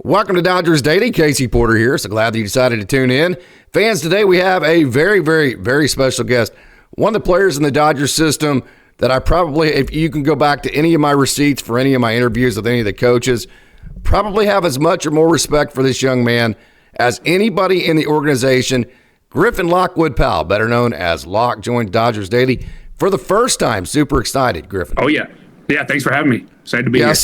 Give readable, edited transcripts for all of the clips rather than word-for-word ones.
Welcome to Dodgers Daily. Casey Porter here. So glad that you decided to tune in. Fans, today we have a very, very, very special guest. One of the players in the Dodgers system that I probably, if you can go back to any of my receipts for any of my interviews with any of the coaches, probably have as much or more respect for this young man as anybody in the organization. GriffinLockwood-Powell, better known as Lock, joined Dodgers Daily for the first time. Super excited, Griffin. Oh, yeah. Yeah, thanks for having me. Excited to be here.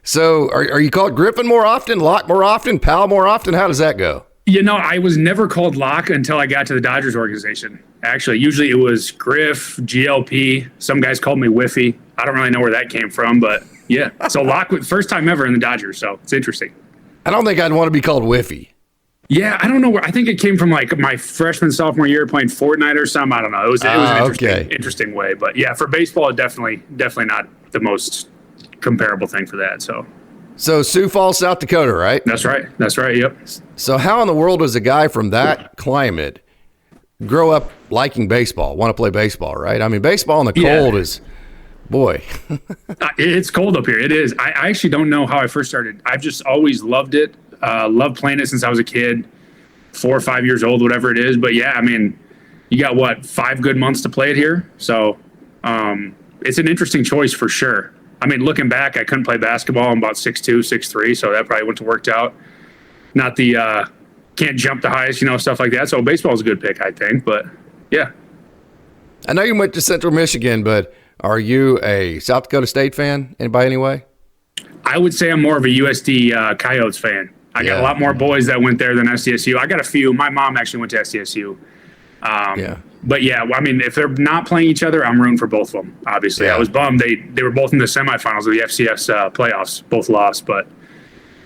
So are you called Griffin more often, Lock more often, Powell more often? How does that go? You know, I was never called Lock until I got to the Dodgers organization. Actually, usually it was Griff, GLP. Some guys called me Whiffy. I don't really know where that came from, but yeah. So Lock, first time ever in the Dodgers, so it's interesting. I don't think I'd want to be called Whiffy. Yeah, I don't know where. I think it came from like my freshman, sophomore year playing Fortnite or something. I don't know. It was an interesting way. But yeah, for baseball, definitely not the most comparable thing for that. So Sioux Falls, South Dakota, right? That's right. Yep. So how in the world does a guy from that climate grow up liking baseball, want to play baseball, right? I mean, baseball in the cold is, boy. It's cold up here. It is. I actually don't know how I first started. I've just always loved it. Loved playing it since I was a kid, 4 or 5 years old, whatever it is. But yeah, I mean, you got 5 good months to play it here. So it's an interesting choice for sure. I mean, looking back, I couldn't play basketball. I'm about 6'2", 6'3", so that probably wouldn't have worked out. Not the can't jump the highest, stuff like that. So baseball is a good pick, I think. But yeah. I know you went to Central Michigan, but are you a South Dakota State fan by any way? I would say I'm more of a USD Coyotes fan. I got a lot more boys that went there than SDSU. I got a few. My mom actually went to SDSU. But yeah, I mean, if they're not playing each other, I'm rooting for both of them. Obviously, I was bummed they were both in the semifinals of the FCS playoffs, both lost. But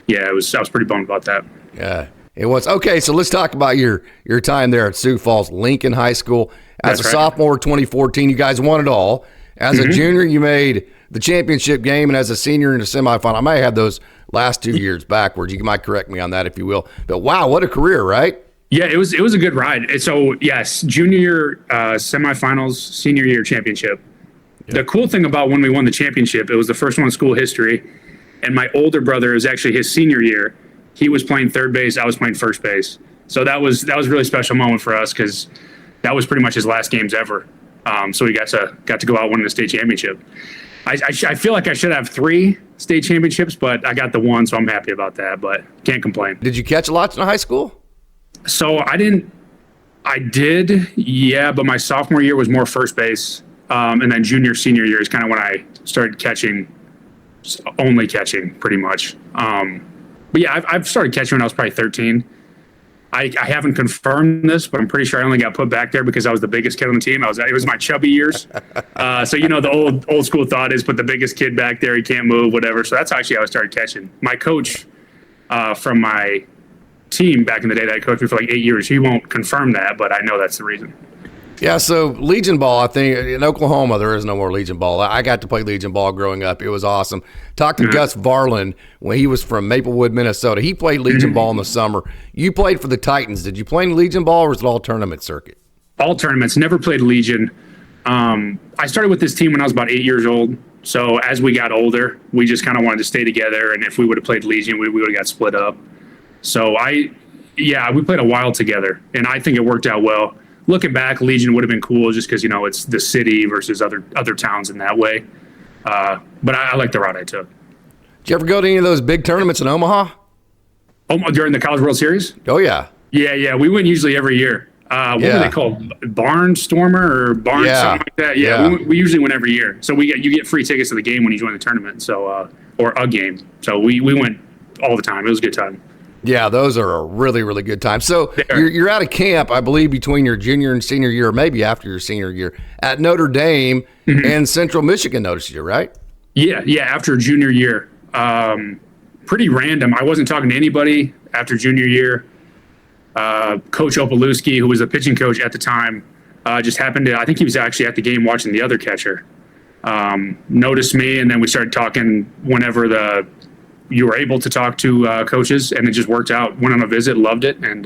yeah, I was pretty bummed about that. Yeah, it was. Okay, so let's talk about your time there at Sioux Falls Lincoln High School. As a sophomore, 2014, you guys won it all. As a junior, you made the championship game, and as a senior in the semifinal. I may have those last 2 years backwards. You might correct me on that if you will. But wow, what a career, right? Yeah, it was a good ride. So yes, junior year semifinals, senior year championship. Yep. The cool thing about when we won the championship, it was the first one in school history, and my older brother, it was actually his senior year. He was playing third base, I was playing first base. So that was a really special moment for us because that was pretty much his last games ever. So we got to go out winning the state championship. I feel like I should have 3 state championships, but I got the one, so I'm happy about that. But can't complain. Did you catch lots in high school? So I did, yeah, but my sophomore year was more first base. And then junior, senior year is kind of when I started only catching pretty much. But yeah, I've started catching when I was probably 13. I haven't confirmed this, but I'm pretty sure I only got put back there because I was the biggest kid on the team. It was my chubby years. So, the old school thought is put the biggest kid back there. He can't move, whatever. So that's actually how I started catching. My coach from my team back in the day that coached me for like 8 years, he won't confirm that, but I know that's the reason. Yeah, so Legion Ball, I think, in Oklahoma, there is no more Legion Ball. I got to play Legion Ball growing up. It was awesome. Talked to Gus Varland when he was from Maplewood, Minnesota. He played Legion Ball in the summer. You played for the Titans. Did you play in Legion Ball, or was it all tournament circuit? All tournaments. Never played Legion. I started with this team when I was about 8 years old. So as we got older, we just kind of wanted to stay together. And if we would have played Legion, we would have got split up. So we played a while together, and I think it worked out well. Looking back, Legion would have been cool just because, it's the city versus other towns in that way. But I like the route I took. Did you ever go to any of those big tournaments in Omaha? During the College World Series? Oh, yeah. Yeah. We win usually every year. What were they called? Barnstormer or something like that? Yeah. We usually win every year. So you get free tickets to the game when you join the tournament. So or a game. So we went all the time. It was a good time. Yeah, those are a really, really good time. So you're out of camp, I believe, between your junior and senior year, or maybe after your senior year, at Notre Dame, and Central Michigan noticed you, right? Yeah, after junior year. Pretty random. I wasn't talking to anybody after junior year. Coach Opalewski, who was the pitching coach at the time, just happened to, I think he was actually at the game watching the other catcher, noticed me, and then we started talking whenever you were able to talk to coaches, and it just worked out. Went on a visit, loved it, and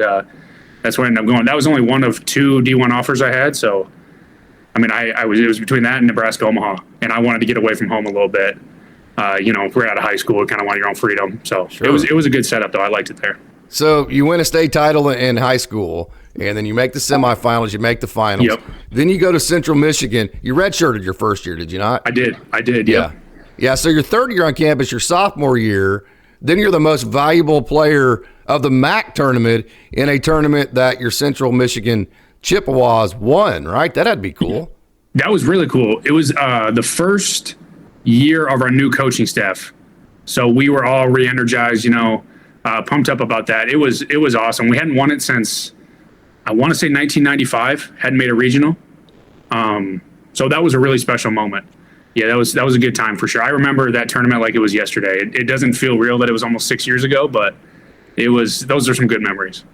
that's where I ended up going. That was only one of 2 D1 offers I had, so I mean, it was between that and Nebraska Omaha, and I wanted to get away from home a little bit. we're out of high school, kind of want your own freedom. So Sure. it was a good setup though. I liked it there. So you win a state title in high school, and then you make the semifinals, you make the finals. Yep. Then you go to Central Michigan. You redshirted your first year, did you not? I did. Yeah. Yeah, so your third year on campus, your sophomore year, then you're the most valuable player of the MAC tournament in a tournament that your Central Michigan Chippewas won, right? That had to be cool. That was really cool. It was the first year of our new coaching staff. So we were all re-energized, pumped up about that. It was awesome. We hadn't won it since, I want to say 1995, hadn't made a regional. So that was a really special moment. Yeah, that was a good time for sure. I remember that tournament like it was yesterday. It doesn't feel real that it was almost 6 years ago, but those are some good memories.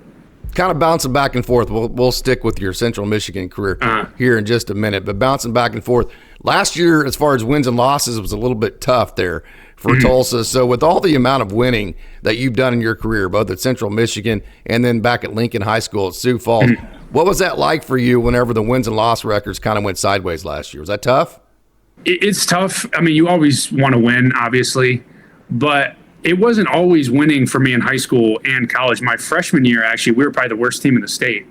Kind of bouncing back and forth. We'll stick with your Central Michigan career here in just a minute, but bouncing back and forth. Last year, as far as wins and losses, was a little bit tough there for Tulsa. So with all the amount of winning that you've done in your career, both at Central Michigan and then back at Lincoln High School at Sioux Falls, what was that like for you whenever the wins and loss records kind of went sideways last year? Was that tough? It's tough. I mean, you always want to win, obviously, but it wasn't always winning for me in high school and college. My freshman year, actually, we were probably the worst team in the state.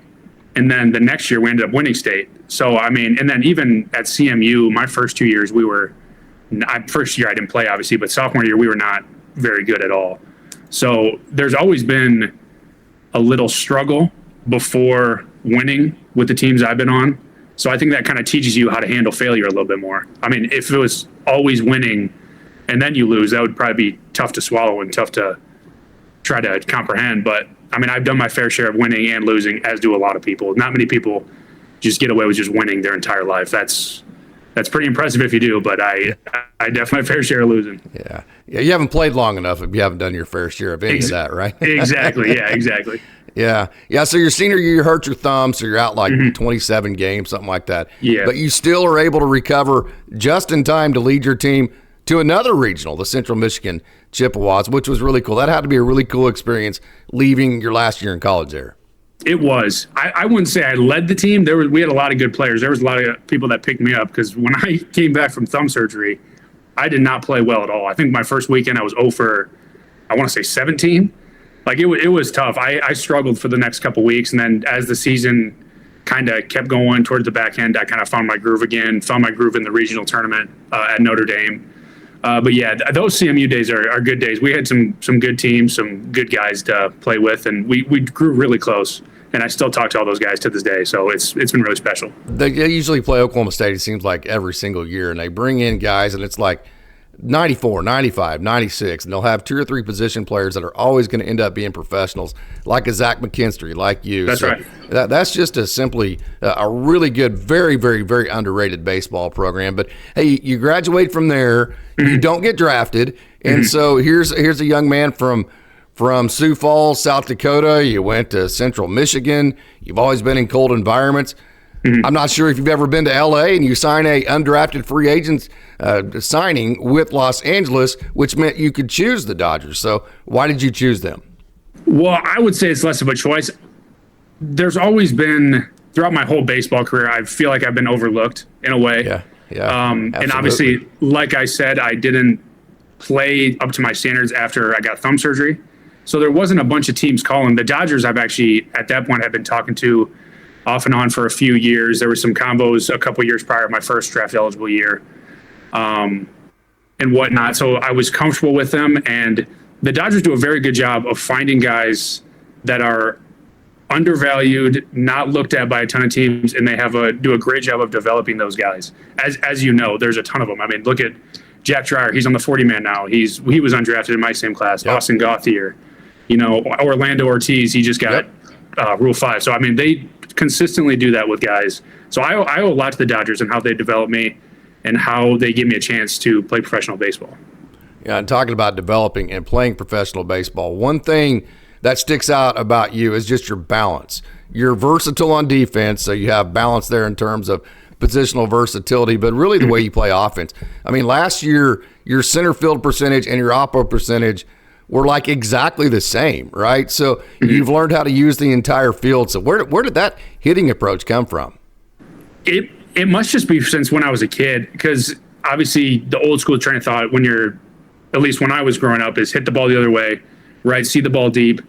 And then the next year, we ended up winning state. So, I mean, and then even at CMU, my first 2 years, first year I didn't play, obviously, but sophomore year, we were not very good at all. So there's always been a little struggle before winning with the teams I've been on. So I think that kind of teaches you how to handle failure a little bit more. I mean, if it was always winning and then you lose, that would probably be tough to swallow and tough to try to comprehend. But I mean, I've done my fair share of winning and losing, as do a lot of people. Not many people just get away with just winning their entire life. That's pretty impressive if you do, but I definitely fair share of losing. Yeah. You haven't played long enough if you haven't done your fair share of any of that, right? Exactly. Yeah, exactly. Yeah. So your senior year, you hurt your thumb, so you're out like 27 games, something like that. Yeah. But you still are able to recover just in time to lead your team to another regional, the Central Michigan Chippewas, which was really cool. That had to be a really cool experience leaving your last year in college there. It was. I wouldn't say I led the team. We had a lot of good players. There was a lot of people that picked me up because when I came back from thumb surgery, I did not play well at all. I think my first weekend I was 0 for, I want to say 17. Like it was tough. I struggled for the next couple weeks, and then as the season kind of kept going towards the back end, I kind of found my groove again. Found my groove in the regional tournament at Notre Dame. But yeah, those CMU days are good days. We had some good teams, some good guys to play with, and we grew really close. And I still talk to all those guys to this day, so it's been really special. They usually play Oklahoma State, it seems like, every single year, and they bring in guys, and it's like 94, 95, 96, and they'll have 2 or 3 position players that are always going to end up being professionals, like a Zach McKinstry, like you. That's right. That's just a really good, very, very, very underrated baseball program. But, hey, you graduate from there, you don't get drafted, and so here's a young man from Sioux Falls, South Dakota. You went to Central Michigan. You've always been in cold environments. I'm not sure if you've ever been to L.A. and you sign a undrafted free agent signing with Los Angeles, which meant you could choose the Dodgers. So why did you choose them? Well, I would say it's less of a choice. There's always been, throughout my whole baseball career, I feel like I've been overlooked in a way. Yeah. And obviously, like I said, I didn't play up to my standards after I got thumb surgery. So there wasn't a bunch of teams calling. The Dodgers I've actually, at that point, had been talking to off and on for a few years. There were some combos a couple years prior to my first draft eligible year and whatnot. So I was comfortable with them. And the Dodgers do a very good job of finding guys that are undervalued, not looked at by a ton of teams, and they do a great job of developing those guys. As you know, there's a ton of them. I mean, look at Jack Dreyer. He's on the 40-man now. He was undrafted in my same class. Yep. Austin Gauthier, Orlando Ortiz. He just got Rule 5. So I mean, they consistently do that with guys. So I owe a lot to the Dodgers and how they develop me and how they give me a chance to play professional baseball. Yeah, and talking about developing and playing professional baseball, one thing that sticks out about you is just your balance. You're versatile on defense, so you have balance there in terms of positional versatility, but really the way you play offense. I mean, last year, your center field percentage and your oppo percentage were like exactly the same, right? So you've learned how to use the entire field. So where did that hitting approach come from? It must just be since when I was a kid, because obviously the old school train of thought, when you're at least when I was growing up, is hit the ball the other way, right? See the ball deep.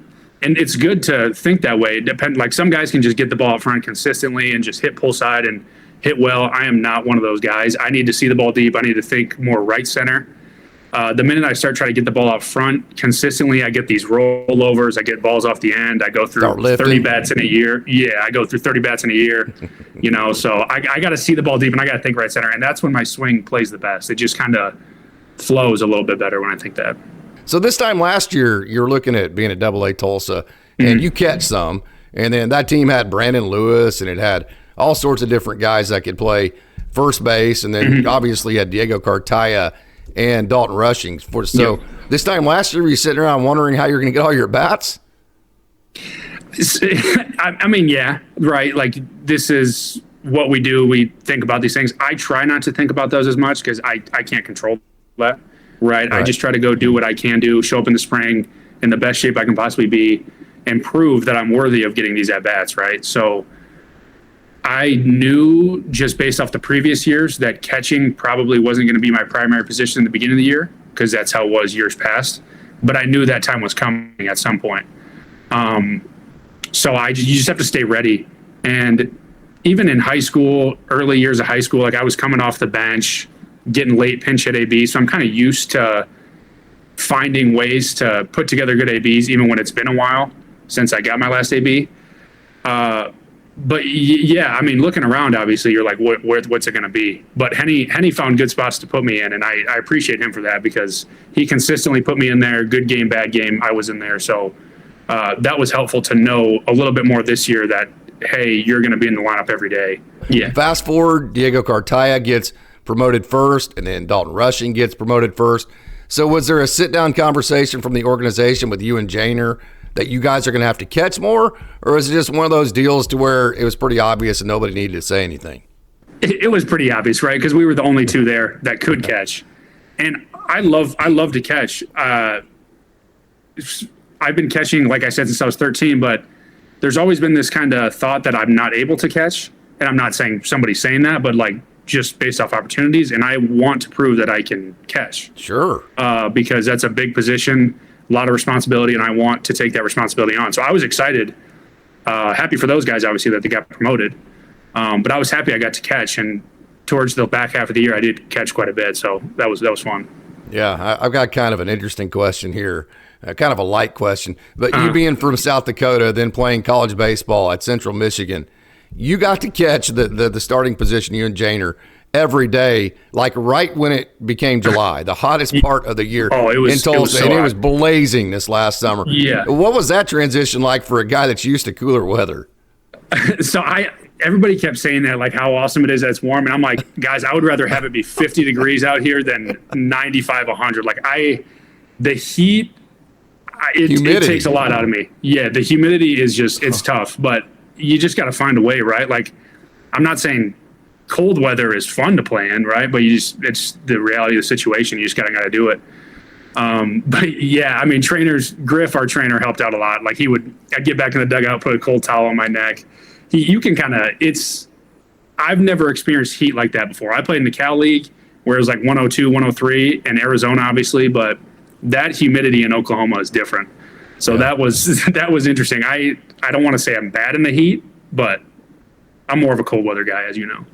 And it's good to think that way. Like some guys can just get the ball up front consistently and just hit pull side and hit well. I am not one of those guys. I need to see the ball deep. I need to think more right center. The minute I start trying to get the ball out front consistently, I get these rollovers. I get balls off the end. I go through 30 bats in a year. Yeah, I go through 30 bats in a year. So I got to see the ball deep, and I got to think right center. And that's when my swing plays the best. It just kind of flows a little bit better when I think that. So this time last year, you're looking at being at Double-A Tulsa, and you catch some. And then that team had Brandon Lewis, and it had all sorts of different guys that could play first base. And then obviously you had Diego Cartaya and Dalton Rushing. So this time last year, were you sitting around wondering how you're going to get all your bats? I mean, yeah, right. Like, this is what we do. We think about these things. I try not to think about those as much because I can't control that. Right. I just try to go do what I can do, show up in the spring in the best shape I can possibly be, and prove that I'm worthy of getting these at-bats, right? So I knew just based off the previous years that catching probably wasn't going to be my primary position in the beginning of the year because that's how it was years past. But I knew that time was coming at some point. So you just have to stay ready. And even in high school, early years of high school, like I was coming off the bench, getting late pinch hit AB. So I'm kind of used to finding ways to put together good ABs, even when it's been a while since I got my last AB. But yeah, I mean, looking around, obviously you're like, what's it going to be? But Henny found good spots to put me in. And I appreciate him for that because he consistently put me in there. Good game, bad game, I was in there. So that was helpful to know a little bit more this year that, hey, you're going to be in the lineup every day. Yeah. Fast forward, Diego Cartaya gets promoted first, and then Dalton Rushing gets promoted first. So was there a sit-down conversation from the organization with you and Janer that you guys are going to have to catch more, or is it just one of those deals to where it was pretty obvious and nobody needed to say anything? It was pretty obvious, right? Because we were the only two there that could catch. And I love to catch. I've been catching, like I said, since I was 13, but there's always been this kind of thought that I'm not able to catch. And I'm not saying somebody's saying that, but like, just based off opportunities, and I want to prove that I can catch. Sure. Because that's a big position, a lot of responsibility, and I want to take that responsibility on. So I was excited, happy for those guys, obviously, that they got promoted. But I was happy I got to catch, and towards the back half of the year, I did catch quite a bit, so that was fun. Yeah, I've got kind of an interesting question here, kind of a light question. But you being from South Dakota, then playing college baseball at Central Michigan, you got to catch the starting position, you and Janer, every day, like right when it became July, the hottest part of the year in Tulsa, and it was blazing this last summer. Yeah. What was that transition like for a guy that's used to cooler weather? So everybody kept saying that, like how awesome it is that it's warm. And I'm like, guys, I would rather have it be 50 degrees out here than 95, 100. Like the heat, it takes a lot out of me. Yeah, the humidity is just, it's tough, but you just got to find a way, right? Like, I'm not saying cold weather is fun to play in, right? But it's the reality of the situation. You just got to do it. But yeah, I mean, Griff, our trainer, helped out a lot. Like I'd get back in the dugout, put a cold towel on my neck. I've never experienced heat like that before. I played in the Cal League where it was like 102, 103 in Arizona, obviously, but that humidity in Oklahoma is different. So that was interesting. I don't want to say I'm bad in the heat, but I'm more of a cold weather guy, as you know.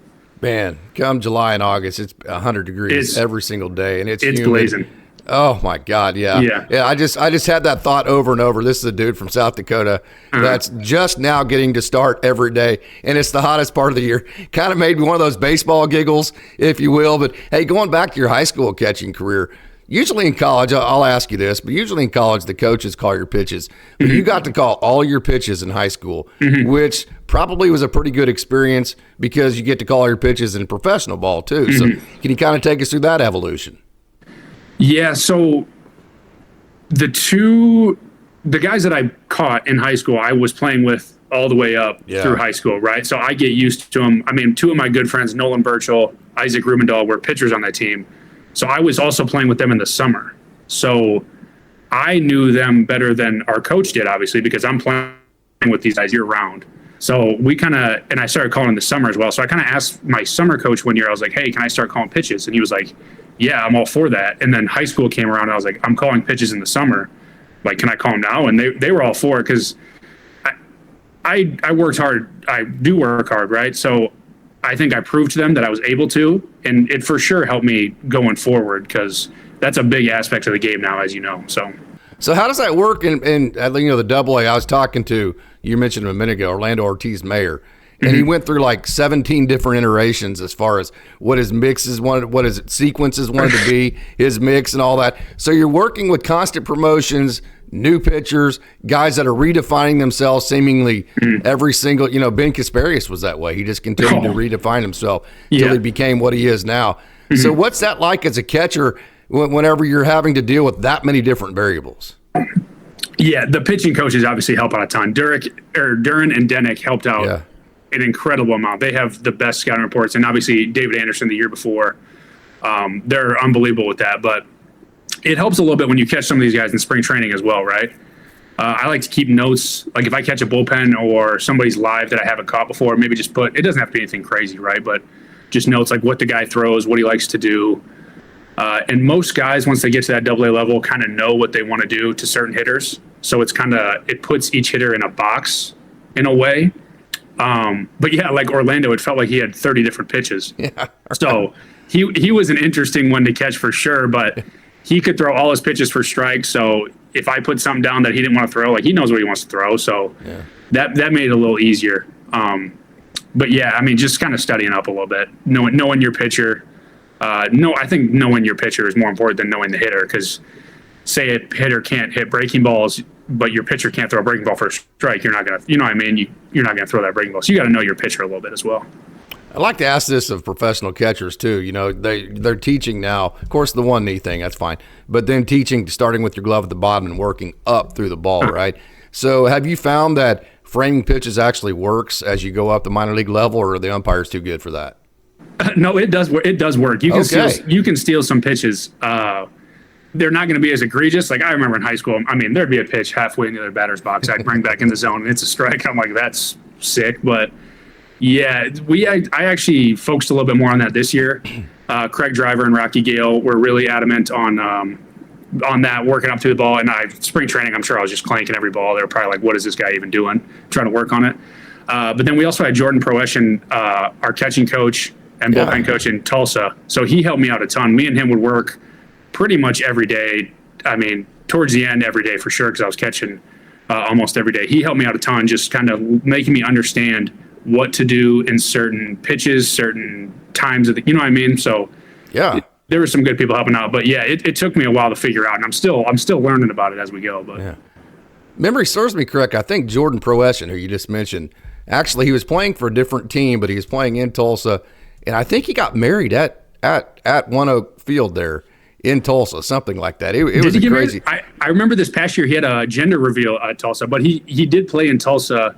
Man, come July and August, it's 100 degrees every single day, and it's humid. Blazing. Oh my God, yeah. I just had that thought over and over. This is a dude from South Dakota that's just now getting to start every day, and it's the hottest part of the year. Kind of made me one of those baseball giggles, if you will. But hey, going back to your high school catching career. Usually in college, I'll ask you this, but usually in college, the coaches call your pitches. But you got to call all your pitches in high school, which probably was a pretty good experience because you get to call your pitches in professional ball too. So can you kind of take us through that evolution? Yeah, so the guys that I caught in high school, I was playing with all the way up through high school, right? So I get used to them. I mean, two of my good friends, Nolan Burchell, Isaac Rubendahl, were pitchers on that team. So I was also playing with them in the summer. So I knew them better than our coach did, obviously, because I'm playing with these guys year round. So and I started calling in the summer as well. So I kind of asked my summer coach one year, I was like, hey, can I start calling pitches? And he was like, yeah, I'm all for that. And then high school came around. And I was like, I'm calling pitches in the summer. Like, can I call them now? And they were all for it because I worked hard. I do work hard, right? So I think I proved to them that I was able to, and it for sure helped me going forward because that's a big aspect of the game now, as you know. So how does that work in the Double A? I was talking to, you mentioned him a minute ago, Orlando Ortiz Mayer, and he went through like 17 different iterations as far as what his mixes wanted, what his sequences wanted to be, his mix and all that. So you're working with constant promotions, new pitchers, guys that are redefining themselves seemingly every single, Ben Kasparius was that way. He just continued to redefine himself until he became what he is now. So what's that like as a catcher whenever you're having to deal with that many different variables? Yeah, the pitching coaches obviously help out a ton. Duran and Denick helped out an incredible amount. They have the best scouting reports, and obviously David Anderson the year before. They're unbelievable with that, but it helps a little bit when you catch some of these guys in spring training as well, right? I like to keep notes. Like if I catch a bullpen or somebody's live that I haven't caught before, maybe just it doesn't have to be anything crazy, right? But just notes like what the guy throws, what he likes to do. And most guys, once they get to that Double A level, kind of know what they want to do to certain hitters. So it puts each hitter in a box in a way. But yeah, like Orlando, it felt like he had 30 different pitches. Yeah. So he was an interesting one to catch for sure, but he could throw all his pitches for strikes. So if I put something down that he didn't want to throw, like he knows what he wants to throw. So that made it a little easier. But yeah, I mean, just kind of studying up a little bit, knowing your pitcher. I think knowing your pitcher is more important than knowing the hitter, because say a hitter can't hit breaking balls, but your pitcher can't throw a breaking ball for a strike, you're not going to, what I mean? You're not going to throw that breaking ball. So you got to know your pitcher a little bit as well. I like to ask this of professional catchers too. They're teaching now, of course, the one knee thing, that's fine, but then teaching starting with your glove at the bottom and working up through the ball, right? So have you found that framing pitches actually works as you go up the minor league level, or are the umpires too good for that? No, it does work. It does work. You can steal some pitches. They're not going to be as egregious. Like I remember in high school, I mean, there'd be a pitch halfway into their batter's box I'd bring back in the zone and it's a strike. I'm like, that's sick. But yeah, I actually focused a little bit more on that this year. Craig Driver and Rocky Gale were really adamant on that, working up to the ball. And spring training, I'm sure I was just clanking every ball. They were probably like, what is this guy even doing? Trying to work on it. But then we also had Jordan Proeschen, our catching coach and bullpen coach in Tulsa. So he helped me out a ton. Me and him would work pretty much every day. I mean, towards the end, every day for sure, because I was catching almost every day. He helped me out a ton, just kind of making me understand what to do in certain pitches, certain times of the, you know what I mean? So yeah, there were some good people helping out, but yeah, it took me a while to figure out, and I'm still learning about it as we go. But memory serves me correct, I think Jordan Proeschen, who you just mentioned, actually he was playing for a different team, but he was playing in Tulsa, and I think he got married at One Oak Field there in Tulsa, something like that. It was crazy. I remember this past year he had a gender reveal at Tulsa, but he did play in Tulsa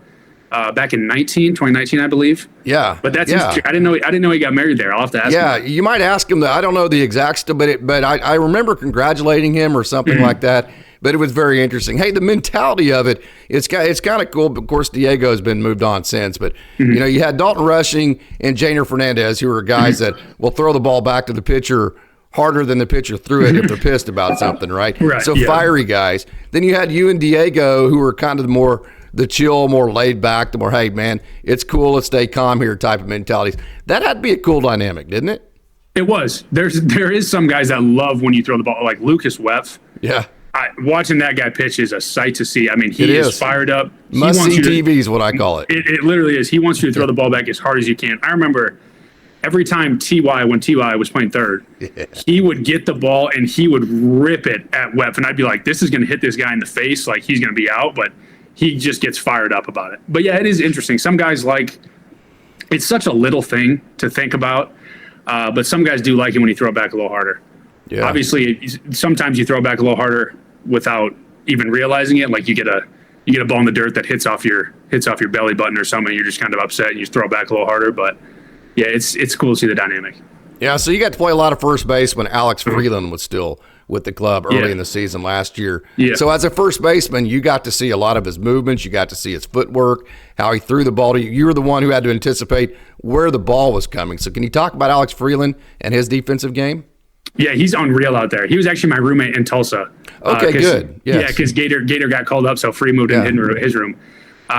back in 2019, I believe. Yeah, but that's I didn't know he got married there. I'll have to ask him. Yeah, you might ask him that. I don't know the exact stuff, but I remember congratulating him or something like that. But it was very interesting. Hey, the mentality of it's kind of cool. But of course, Diego has been moved on since. But you had Dalton Rushing and Jainer Fernandez, who are guys that will throw the ball back to the pitcher harder than the pitcher threw it if they're pissed about something, right? So fiery guys. Then you had you and Diego, who were kind of the chill, more laid back, the more, hey man, it's cool, let's stay calm here type of mentalities. That had to be a cool dynamic, didn't it? It was. There is some guys that love when you throw the ball, like Lucas Weff. Yeah. Watching that guy pitch is a sight to see. I mean, he is fired up. Must-see TV is what I call it. It literally is. He wants you to throw the ball back as hard as you can. I remember every time when T.Y. was playing third, he would get the ball and he would rip it at Weff. And I'd be like, this is going to hit this guy in the face. Like, he's going to be out. But he just gets fired up about it. But yeah, it is interesting. Some guys it's such a little thing to think about. But some guys do like it when you throw it back a little harder. Yeah. Obviously, sometimes you throw it back a little harder without even realizing it. Like you get a ball in the dirt that hits off your belly button or something. You're just kind of upset and you throw it back a little harder. But yeah, it's cool to see the dynamic. Yeah, so you got to play a lot of first base when Alex Freeland was still with the club early in the season last year. Yeah. So as a first baseman, you got to see a lot of his movements. You got to see his footwork, how he threw the ball to you. You were the one who had to anticipate where the ball was coming. So can you talk about Alex Freeland and his defensive game? Yeah, he's unreal out there. He was actually my roommate in Tulsa. Okay, good. Yes. Yeah, because Gator got called up, so Free moved into his room.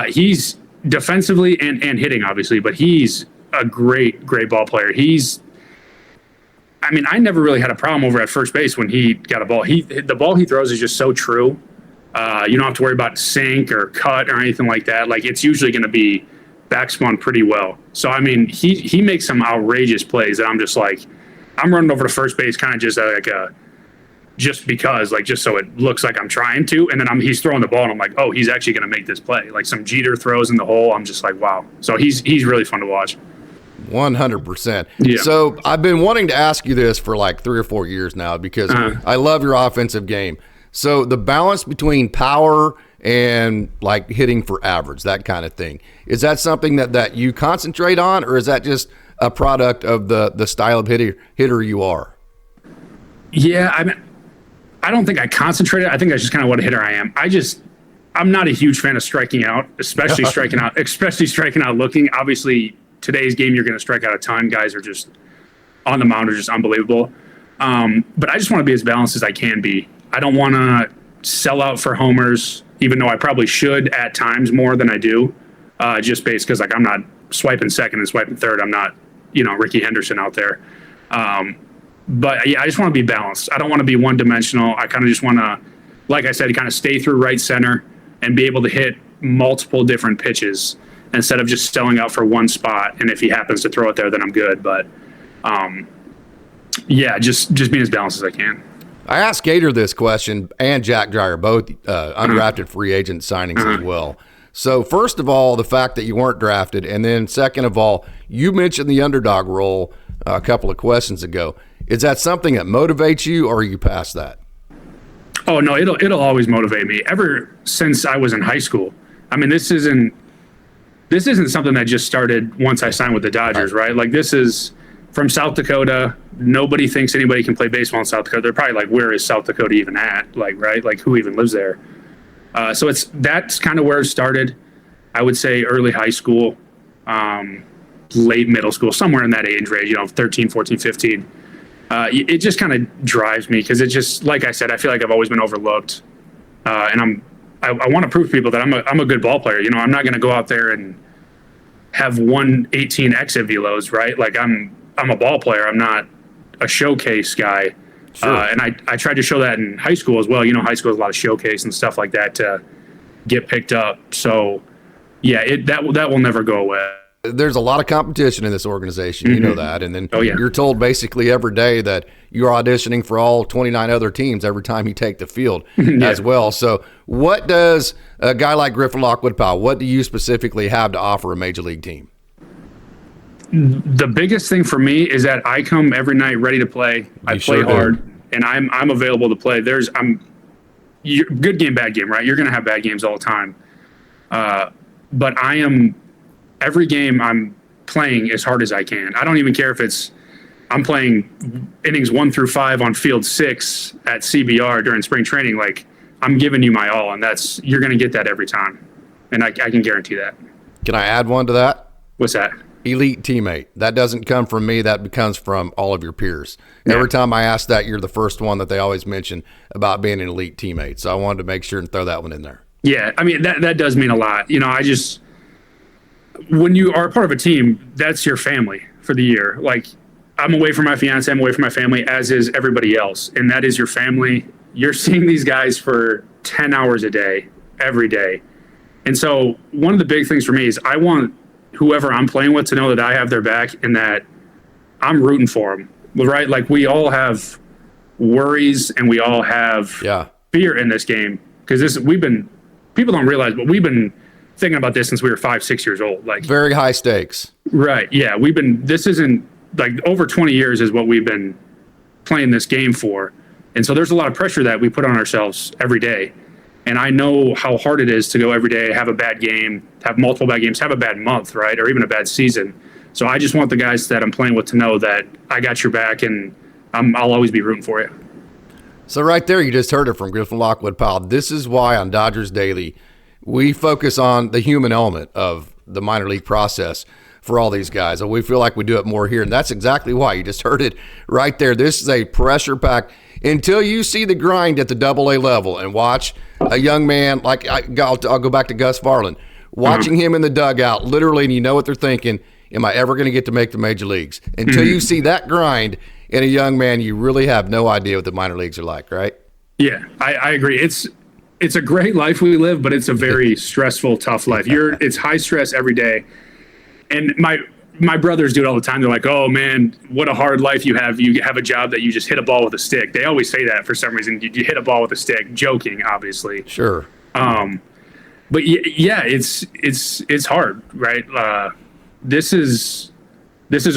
He's defensively and hitting, obviously, but he's a great ball player. I never really had a problem over at first base when he got a ball. The ball he throws is just so true. You don't have to worry about sink or cut or anything like that. Like, it's usually going to be backspun pretty well. So, he makes some outrageous plays that I'm just like, I'm running over to first base kind of just just because, like, just so it looks like I'm trying to. And then he's throwing the ball, and I'm like, oh, he's actually going to make this play. Like some Jeter throws in the hole. I'm just like, wow. So he's really fun to watch. 100%. Yeah. So I've been wanting to ask you this for like 3 or 4 years now because I love your offensive game. So the balance between power and like hitting for average, that kind of thing, is that something that you concentrate on, or is that just a product of the style of hitter you are? Yeah, I don't think I concentrate. I think that's just kind of what a hitter I am. I'm not a huge fan of striking out, especially striking out looking. Obviously, today's game, you're going to strike out a ton. Guys are just on the mound are just unbelievable. But I just want to be as balanced as I can be. I don't want to sell out for homers, even though I probably should at times more than I do, just based because like I'm not swiping second and swiping third. I'm not, Ricky Henderson out there. But yeah, I just want to be balanced. I don't want to be one dimensional. I kind of just want to, like I said, kind of stay through right center and be able to hit multiple different pitches instead of just selling out for one spot. And if he happens to throw it there, then I'm good. But yeah, just being as balanced as I can. I asked Gator this question and Jack Dreyer, both undrafted free agent signings as well. So first of all, the fact that you weren't drafted, and then second of all, you mentioned the underdog role a couple of questions ago. Is that something that motivates you, or are you past that? Oh no, it'll always motivate me. Ever since I was in high school. This isn't something that just started once I signed with the Dodgers, right? Like, this is from South Dakota. Nobody thinks anybody can play baseball in South Dakota. They're probably like, where is South Dakota even at? Like, right? Like, who even lives there? So that's kind of where it started. I would say early high school, late middle school, somewhere in that age range, 13, 14, 15. It just kind of drives me because it just, like I said, I feel like I've always been overlooked. And I want to prove to people that I'm a good ball player. I'm not going to go out there and have 118 exit velos, right? Like I'm a ball player. I'm not a showcase guy. Sure. And I tried to show that in high school as well. High school has a lot of showcase and stuff like that to get picked up. So yeah, that will never go away. There's a lot of competition in this organization. You know that. And then you're told basically every day that you're auditioning for all 29 other teams every time you take the field as well. So what does a guy like Griffin-Lockwood-Powell, what do you specifically have to offer a major league team? The biggest thing for me is that I come every night ready to play. I play hard, and I'm available to play. Good game, bad game, right? You're going to have bad games all the time. But every game I'm playing as hard as I can. I don't even care if I'm playing innings 1 through 5 on field 6 at CBR during spring training. Like, I'm giving you my all, and you're going to get that every time. And I can guarantee that. Can I add one to that? What's that? Elite teammate. That doesn't come from me. That comes from all of your peers. Yeah. Every time I ask that, you're the first one that they always mention about being an elite teammate. So I wanted to make sure and throw that one in there. Yeah, that does mean a lot. When you are a part of a team, that's your family for the year. Like, I'm away from my fiance, I'm away from my family, as is everybody else. And that is your family. You're seeing these guys for 10 hours a day, every day. And so one of the big things for me is I want whoever I'm playing with to know that I have their back and that I'm rooting for them, right? Like, we all have worries and we all have fear in this game because people don't realize, but we've been thinking about this since we were 5-6 years old. Like, very high stakes. Right. Yeah. This isn't like over 20 years is what we've been playing this game for. And so there's a lot of pressure that we put on ourselves every day. And I know how hard it is to go every day, have a bad game, have multiple bad games, have a bad month, right? Or even a bad season. So I just want the guys that I'm playing with to know that I got your back and I'll always be rooting for you. So right there, you just heard it from Griffin-Lockwood-Powell. This is why on Dodgers Daily, we focus on the human element of the minor league process. for all these guys. And we feel like we do it more here. And that's exactly why. You just heard it right there. This is a pressure pack until you see the grind at the AA level and watch a young man like I'll go back to Gus Farland, watching him in the dugout, literally, and you know what they're thinking. Am I ever going to get to make the major leagues? Until you see that grind in a young man, you really have no idea what the minor leagues are like, right? Yeah, I agree. It's a great life we live, but it's a very stressful, tough life. It's high stress every day. And my brothers do it all the time. They're like, "Oh man, what a hard life you have. You have a job that you just hit a ball with a stick." They always say that for some reason. You hit a ball with a stick, joking, obviously. Sure. But yeah, it's hard, right? This is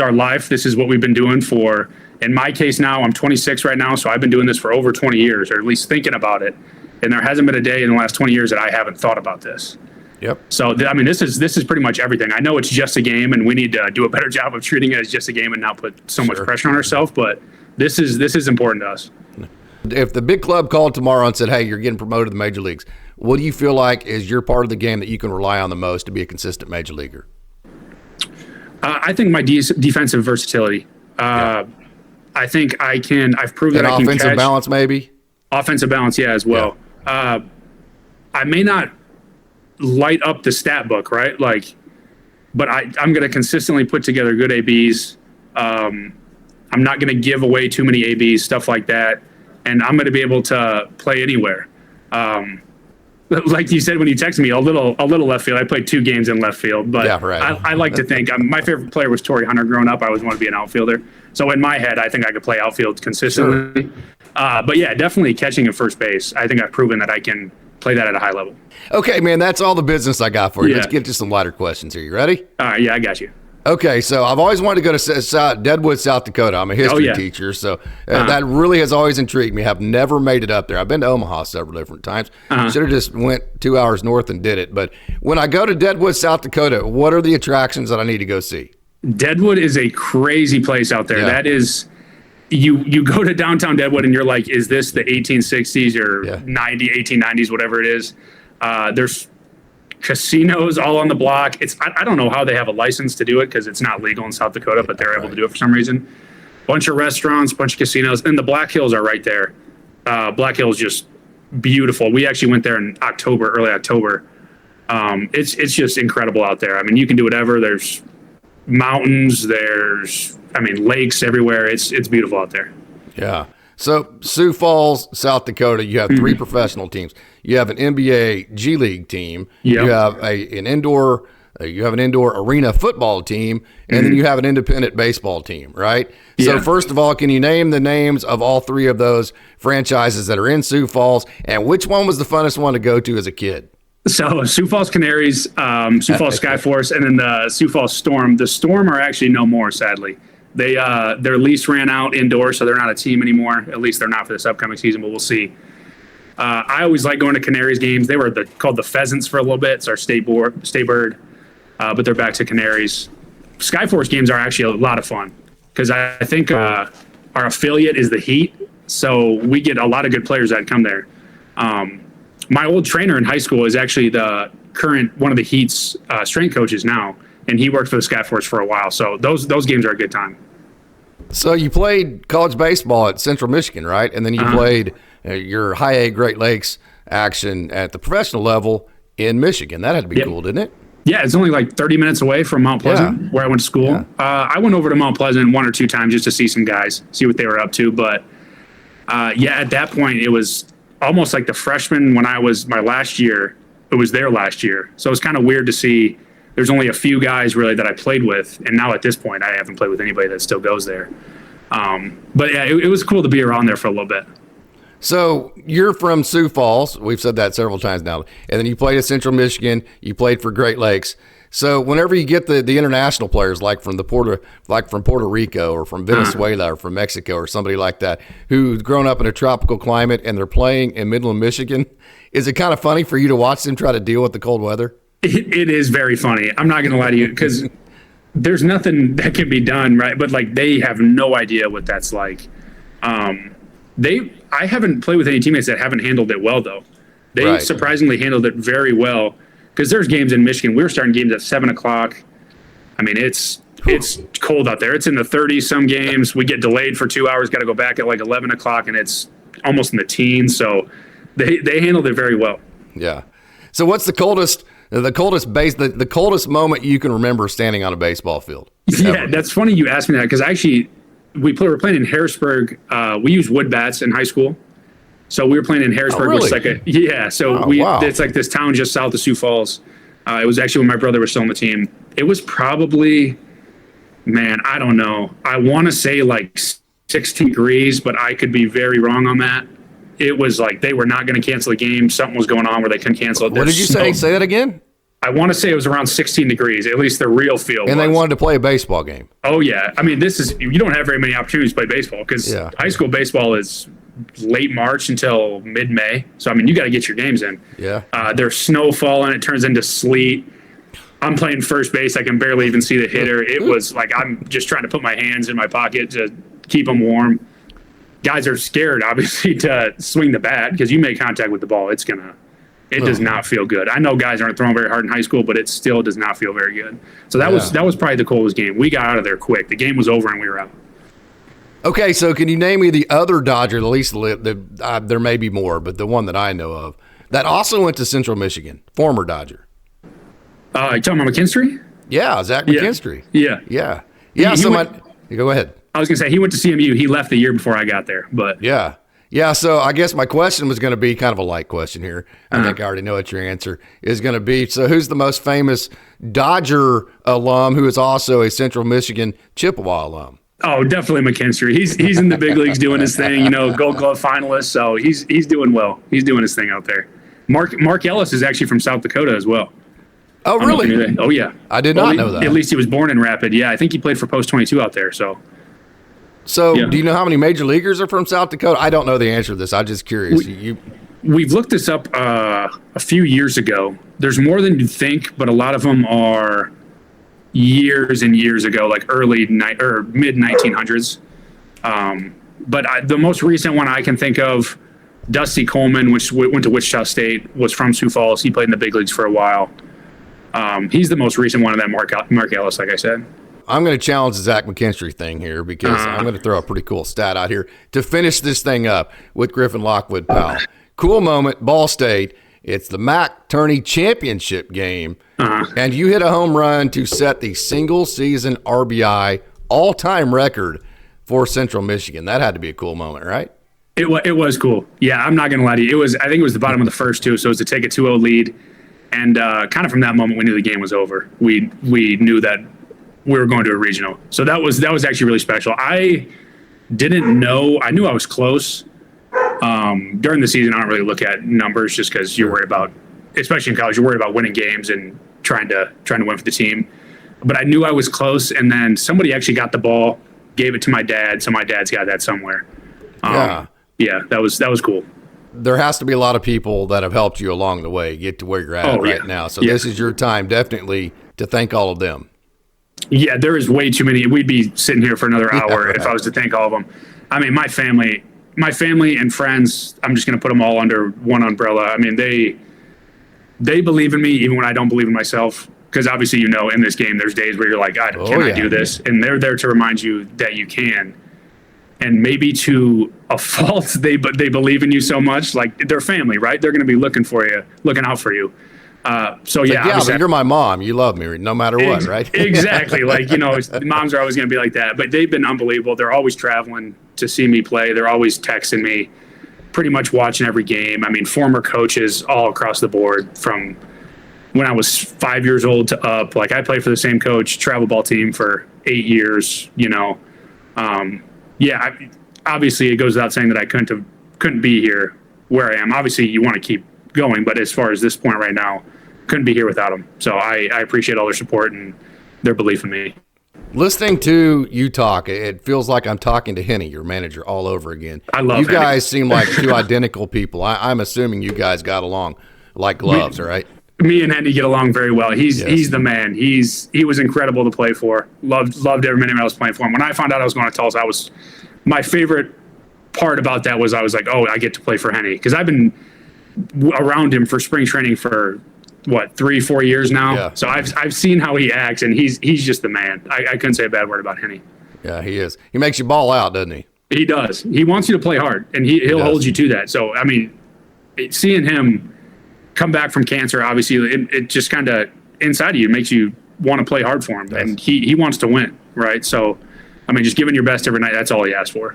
our life. This is what we've been doing for, in my case now, I'm 26 right now, so I've been doing this for over 20 years, or at least thinking about it. And there hasn't been a day in the last 20 years that I haven't thought about this. Yep. So, I mean, this is pretty much everything. I know it's just a game, and we need to do a better job of treating it as just a game and not put so much pressure on ourselves, but this is important to us. If the big club called tomorrow and said, "Hey, you're getting promoted to the major leagues," what do you feel like is your part of the game that you can rely on the most to be a consistent major leaguer? I think my defensive versatility. I think I've proven that I can catch. Offensive balance, maybe? Offensive balance, yeah, as well. Yeah. I may not light up the stat book, right? But I'm going to consistently put together good ABs. I'm not going to give away too many ABs, stuff like that. And I'm going to be able to play anywhere. Like you said when you texted me, a little left field. I played 2 games in left field, but yeah, right. I like to think my favorite player was Torrey Hunter growing up. I always wanted to be an outfielder. So in my head, I think I could play outfield consistently. Sure. But yeah, definitely catching at first base. I think I've proven that I can play that at a high level. Okay, man, that's all the business I got for you. Yeah. Let's get to some lighter questions here. You ready? All right, yeah, I got you. Okay, so I've always wanted to go to Deadwood, South Dakota. I'm a history teacher, so that really has always intrigued me. I've never made it up there. I've been to Omaha several different times. Should have just went 2 hours north and did it. But when I go to Deadwood, South Dakota, what are the attractions that I need to go see? Deadwood is a crazy place out there. Yeah. That is, you go to downtown Deadwood and you're like, is this the 1860s or 1890s, whatever it is? There's casinos all on the block. I don't know how they have a license to do it because it's not legal in South Dakota, but they're able to do it for some reason. Bunch of restaurants, bunch of casinos, and the Black Hills are right there. Black Hills just beautiful. We actually went there in early October. It's just incredible out there. I mean, you can do whatever. There's mountains, lakes everywhere. It's beautiful out there. Yeah. So Sioux Falls, South Dakota, you have 3 professional teams. You have an NBA G League team. Yep. You have an indoor arena football team, and then you have an independent baseball team, right? Yeah. So first of all, can you name the names of all 3 of those franchises that are in Sioux Falls, and which one was the funnest one to go to as a kid? So Sioux Falls Canaries, Sioux Falls Skyforce, and then the Sioux Falls Storm. The Storm are actually no more, sadly. Their lease ran out indoors, so they're not a team anymore. At least they're not for this upcoming season, but we'll see. I always like going to Canaries games. They were called the Pheasants for a little bit. It's our state bird, but they're back to Canaries. Skyforce games are actually a lot of fun because I think our affiliate is the Heat, so we get a lot of good players that come there. My old trainer in high school is actually the current one of the Heat's strength coaches now, and he worked for the Skyforce for a while. So those games are a good time. So you played college baseball at Central Michigan, right? And then you played your high A Great Lakes action at the professional level in Michigan. That had to be cool, didn't it? Yeah, it's only like 30 minutes away from Mount Pleasant, where I went to school. Yeah. I went over to Mount Pleasant 1 or 2 times just to see some guys, see what they were up to. But at that point, it was almost like the freshman when I was my last year. It was their last year. So it was kind of weird to see. There's only a few guys really that I played with, and now at this point, I haven't played with anybody that still goes there. But yeah, it was cool to be around there for a little bit. So you're from Sioux Falls. We've said that several times now. And then you played at Central Michigan. You played for Great Lakes. So whenever you get the international players, like from Puerto Rico or from Venezuela or from Mexico or somebody like that, who's grown up in a tropical climate and they're playing in Midland, Michigan, is it kind of funny for you to watch them try to deal with the cold weather? It is very funny. I'm not going to lie to you because there's nothing that can be done, right? But like they have no idea what that's like. I haven't played with any teammates that haven't handled it well, though. They surprisingly handled it very well because there's games in Michigan. We were starting games at 7 o'clock. I mean, it's cold out there. It's in the 30s some games. We get delayed for 2 hours, got to go back at like 11 o'clock, and it's almost in the teens. So they handled it very well. Yeah. So what's the coldest moment you can remember standing on a baseball field? Yeah, that's funny you asked me that, because actually we were playing in Harrisburg. We used wood bats in high school. So we were playing in Harrisburg. Oh, really? It's like this town just south of Sioux Falls. It was actually when my brother was still on the team. It was probably, man, I don't know. I want to say like 16 degrees, but I could be very wrong on that. It was like they were not going to cancel the game. Something was going on where they couldn't cancel it. What did you say? Say that again? I want to say it was around 16 degrees, at least the real field. And they wanted to play a baseball game. Oh, yeah. I mean, you don't have very many opportunities to play baseball, because high school baseball is late March until mid-May. So, I mean, you got to get your games in. Yeah. There's snow falling. It turns into sleet. I'm playing first base. I can barely even see the hitter. It was like I'm just trying to put my hands in my pocket to keep them warm. Guys are scared, obviously, to swing the bat, because you make contact with the ball. It does not feel good. I know guys aren't throwing very hard in high school, but it still does not feel very good. So that was probably the coldest game. We got out of there quick. The game was over and we were out. Okay, so can you name me the other Dodger, at least there may be more, but the one that I know of, that also went to Central Michigan, former Dodger? You talking about McKinstry? Yeah, Zach McKinstry. Yeah. Go ahead. I was going to say, he went to CMU. He left the year before I got there. But Yeah, so I guess my question was going to be kind of a light question here. I think I already know what your answer is going to be. So who's the most famous Dodger alum who is also a Central Michigan Chippewa alum? Oh, definitely McKinstry. He's in the big leagues doing his thing, Gold Glove finalist. So he's doing well. He's doing his thing out there. Mark Ellis is actually from South Dakota as well. Oh, really? Oh, yeah. I did not know that. At least he was born in Rapid. Yeah, I think he played for Post 22 out there. So do you know how many major leaguers are from South Dakota? I don't know the answer to this. I'm just curious. We've looked this up a few years ago. There's more than you think, but a lot of them are years and years ago, like mid 1900s. But the most recent one I can think of, Dusty Coleman, which went to Wichita State, was from Sioux Falls. He played in the big leagues for a while. He's the most recent one of that, Mark Ellis, like I said. I'm going to challenge the Zach McKinstry thing here, because I'm going to throw a pretty cool stat out here to finish this thing up with Griffin-Lockwood-Powell. Cool moment, Ball State. It's the Mac Tourney Championship game, and you hit a home run to set the single-season RBI all-time record for Central Michigan. That had to be a cool moment, right? It was cool. Yeah, I'm not going to lie to you. I think it was the bottom of the first two, so it was to take a 2-0 lead. And kind of from that moment, we knew the game was over. We knew that we were going to a regional. So that was actually really special. I didn't know. I knew I was close. During the season, I don't really look at numbers, just because you're worried about, especially in college, you're worried about winning games and trying to win for the team. But I knew I was close, and then somebody actually got the ball, gave it to my dad, so my dad's got that somewhere. Yeah, that was cool. There has to be a lot of people that have helped you along the way get to where you're at now. So this is your time, definitely, to thank all of them. Yeah, there is way too many. We'd be sitting here for another hour if I was to thank all of them. I mean, my family and friends, I'm just going to put them all under one umbrella. I mean, they believe in me even when I don't believe in myself, because obviously, in this game, there's days where you're like, I do this? And they're there to remind you that you can. And maybe to a fault, they believe in you so much. Like, they're family, right? They're going to be looking out for you. But you're my mom. You love me no matter what, right? Exactly. Like, moms are always going to be like that. But they've been unbelievable. They're always traveling to see me play. They're always texting me, pretty much watching every game. I mean, former coaches all across the board, from when I was 5 years old to up. Like, I played for the same coach, travel ball team, for 8 years, obviously it goes without saying that I couldn't be here where I am. Obviously, you want to keep going, but as far as this point right now, couldn't be here without them. So I appreciate all their support and their belief in me. Listening to you talk, it feels like I'm talking to Henny, your manager, all over again. I love you Henny. guys seem like two identical people. I'm assuming you guys got along like gloves, right? Me and Henny get along very well. He's the man. He was incredible to play for. Loved every minute I was playing for him. When I found out I was going to Tulsa, my favorite part about that was I was like, oh, I get to play for Henny, because I've been around him for spring training for 3-4 years now. Yeah. So I've seen how he acts, and he's just the man. I couldn't say a bad word about Henny. Yeah, he is. He makes you ball out, doesn't he? He does. He wants you to play hard, and he'll hold you to that. So, I mean, seeing him come back from cancer, obviously, it just kind of inside of you makes you want to play hard for him. And he wants to win, right? So, I mean, just giving your best every night, that's all he asks for.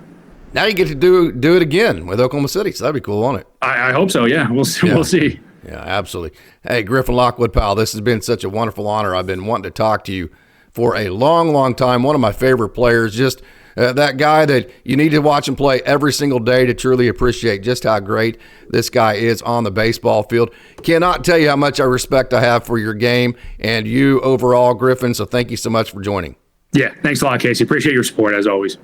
Now you get to do it again with Oklahoma City, so that'd be cool, won't it? I hope so, yeah. We'll see. Yeah, absolutely. Hey, Griffin-Lockwood-Powell, this has been such a wonderful honor. I've been wanting to talk to you for a long, long time. One of my favorite players, just that guy that you need to watch him play every single day to truly appreciate just how great this guy is on the baseball field. Cannot tell you how much respect I have for your game and you overall, Griffin, so thank you so much for joining. Yeah, thanks a lot, Casey. Appreciate your support, as always.